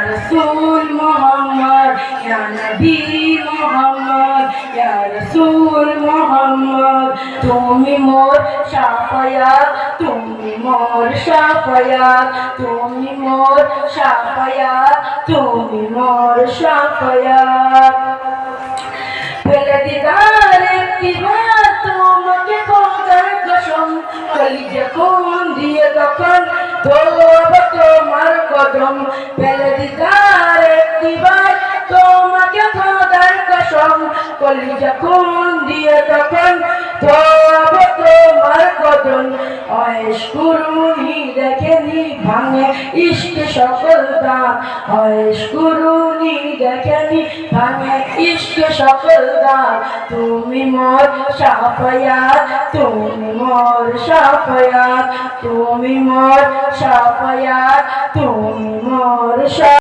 रसूल मोहम्मद या नबी मोहम्मद या रसूल मोहम्मद তুমি মোর শাফায়াত তুমি মোর শাফায়াত তুমি মোর শাফায়াত তুমি মোর শাফায়াত পেলে দিদার একটিবার তোমাকে খোদার কসম কলিজা খুন দিয়ে তখন ধরব তোমার কদম পেলে দিদার একটিবার তোমাকে খোদার কসম কলিজা খুন দিয়ে তখন ধরব তোমার কদম অয়েশ কুরুনি দেখেনি ভাঙে ইশক সকল দান অয়েশ কুরুনি দেখেনি ভাঙে ইশক সকল দান তুমি মোর শাফায়াত তুমি মোর শাফায়াত তুমি মোর শাফায়াত তুমি মোর